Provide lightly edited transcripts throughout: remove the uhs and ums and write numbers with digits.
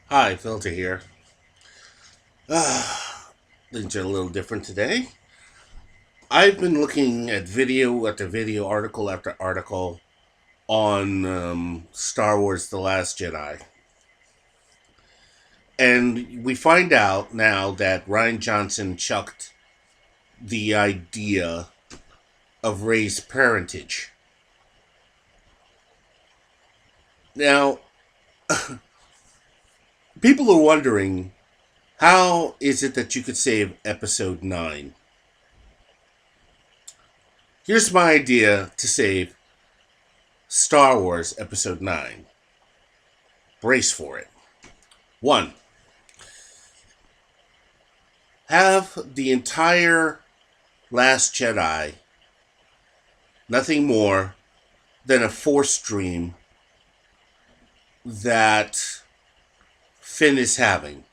Hi, Filter here. Things are a little different today. I've been looking at video after video, article after article on Star Wars The Last Jedi. And we find out now that Ryan Johnson chucked the idea of Rey's parentage. Now, people are wondering, how is it that you could save Episode 9? Here's my idea to save Star Wars Episode 9. Brace for it. 1. Have the entire Last Jedi nothing more than a force dream that Finn is having.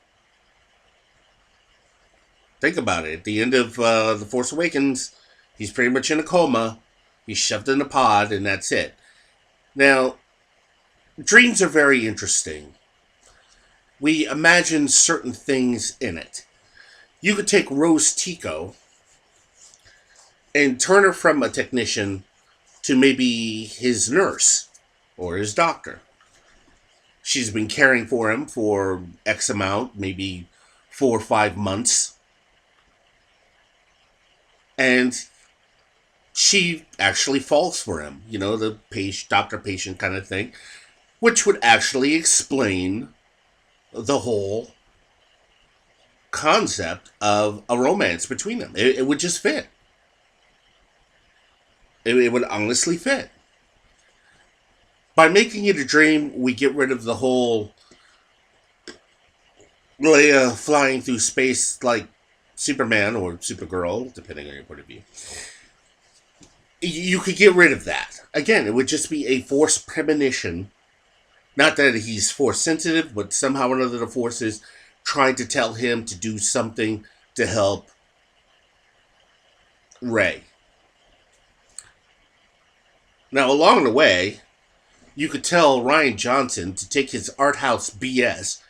Think about it. At the end of The Force Awakens, he's pretty much in a coma. He's shoved in a pod, and that's it. Now, dreams are very interesting. We imagine certain things in it. You could take Rose Tico and turn her from a technician to maybe his nurse or his doctor. She's been caring for him for X amount, maybe 4 or 5 months. And she actually falls for him, the doctor-patient kind of thing, which would actually explain the whole concept of a romance between them. It would just fit. It would honestly fit. By making it a dream, we get rid of the whole Leia flying through space like Superman or Supergirl, depending on your point of view. You could get rid of that. Again, it would just be a force premonition. Not that he's force sensitive, but somehow or another the force is trying to tell him to do something to help Rey. Now, along the way, you could tell Ryan Johnson to take his art house BS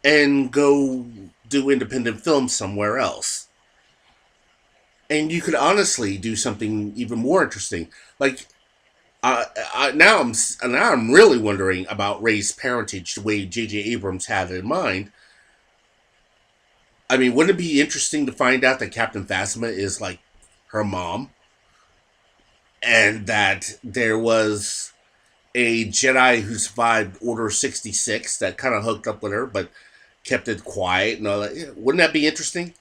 and go do independent films somewhere else. And you could honestly do something even more interesting. Like, now I'm really wondering about Rey's parentage the way J.J. Abrams had it in mind. I mean, wouldn't it be interesting to find out that Captain Phasma is like her mom? And that there was a Jedi who survived Order 66 that kind of hooked up with her, but kept it quiet and all that. Wouldn't that be interesting?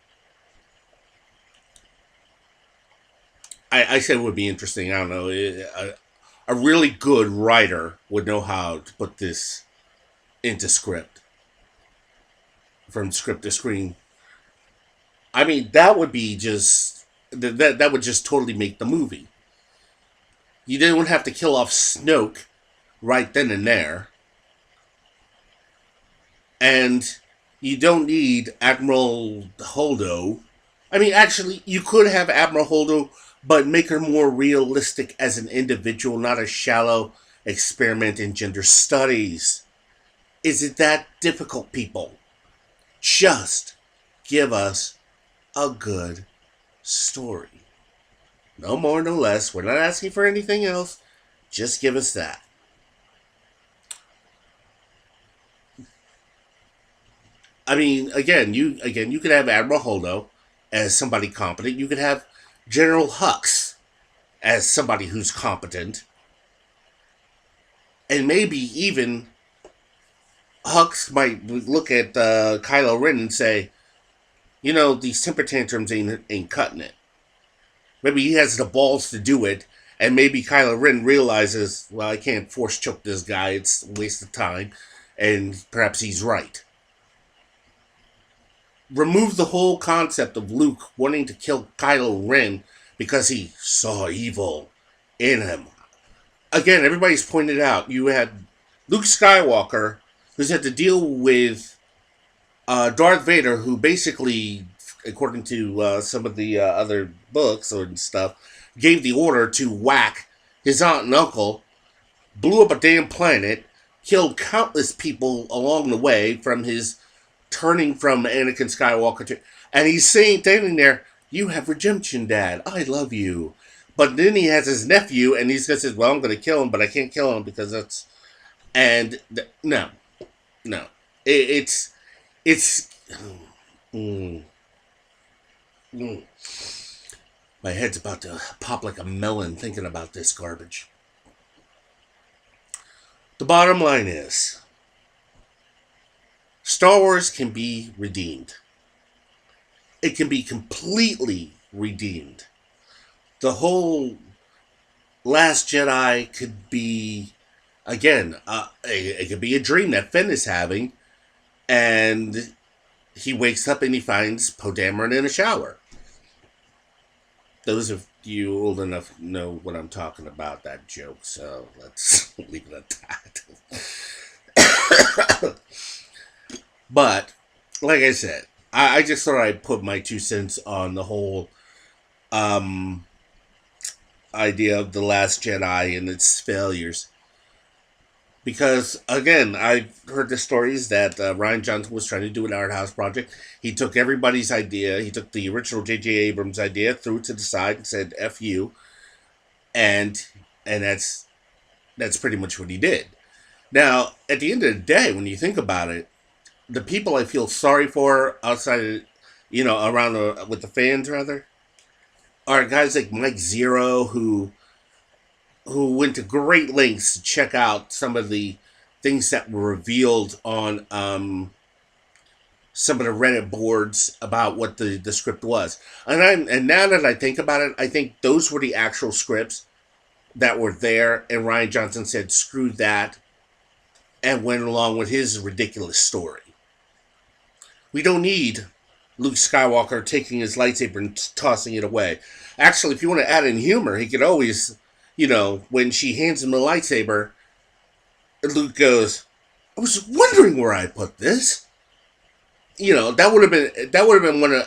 I said it would be interesting. I don't know. A really good writer would know how to put this into script, from script to screen. I mean, that would be just that would just totally make the movie. You didn't have to kill off Snoke right then and there. And you don't need Admiral Holdo. I mean, actually, you could have Admiral Holdo, but make her more realistic as an individual, not a shallow experiment in gender studies. Is it that difficult, people? Just give us a good story. No more, no less. We're not asking for anything else. Just give us that. I mean, again, you could have Admiral Holdo as somebody competent. You could have General Hux as somebody who's competent, and maybe even Hux might look at Kylo Ren and say, these temper tantrums ain't cutting it. Maybe he has the balls to do it, and maybe Kylo Ren realizes, well, I can't force choke this guy, it's a waste of time, and perhaps he's right. Remove the whole concept of Luke wanting to kill Kylo Ren because he saw evil in him. Again, everybody's pointed out, you had Luke Skywalker, who's had to deal with Darth Vader, who basically, according to some of the other books or stuff, gave the order to whack his aunt and uncle, blew up a damn planet, killed countless people along the way from his turning from Anakin Skywalker to, and he's standing there, "You have redemption, Dad. I love you." But then he has his nephew, and he's says, "Well, I'm going to kill him, but I can't kill him because that's..." And no, no, it's. Mm, mm. My head's about to pop like a melon thinking about this garbage. The bottom line is, Star Wars can be redeemed. It can be completely redeemed. The whole Last Jedi could be, again, it could be a dream that Finn is having, and he wakes up and he finds Poe Dameron in a shower. Those of you old enough know what I'm talking about, that joke, so let's leave it at that. But, like I said, I just thought I'd put my 2 cents on the whole idea of The Last Jedi and its failures. Because, again, I've heard the stories that Rian Johnson was trying to do an art house project. He took everybody's idea. He took the original J.J. Abrams idea, threw it to the side, and said, "F you." And that's pretty much what he did. Now, at the end of the day, when you think about it, the people I feel sorry for outside, around with the fans, rather, are guys like Mike Zero, who went to great lengths to check out some of the things that were revealed on some of the Reddit boards about what the script was. And now that I think about it, I think those were the actual scripts that were there, and Rian Johnson said, "Screw that," and went along with his ridiculous story. We don't need Luke Skywalker taking his lightsaber and tossing it away. Actually, if you want to add in humor, he could always, when she hands him the lightsaber, Luke goes, "I was wondering where I put this." That would have been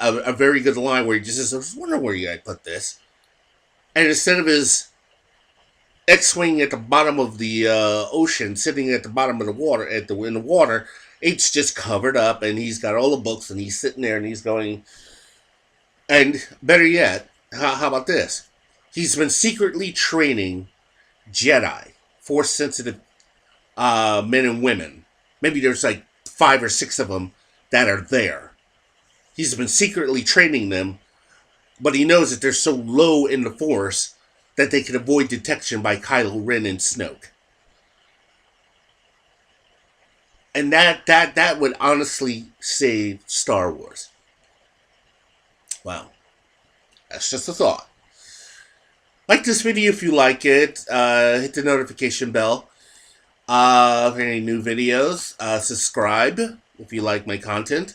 a very good line where he just says, "I was wondering where I put this," and instead of his X-wing at the bottom of the ocean, sitting at the bottom of the water, in the water, it's just covered up, and he's got all the books, and he's sitting there, and he's going. And better yet, how about this? He's been secretly training Jedi, Force-sensitive men and women. Maybe there's like 5 or 6 of them that are there. He's been secretly training them, but he knows that they're so low in the Force that they can avoid detection by Kylo Ren and Snoke. And that would honestly save Star Wars. Wow. That's just a thought. Like this video if you like it. Hit the notification bell for any new videos. Subscribe if you like my content.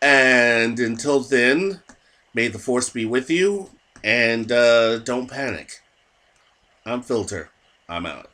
And until then, may the Force be with you. And don't panic. I'm Filter. I'm out.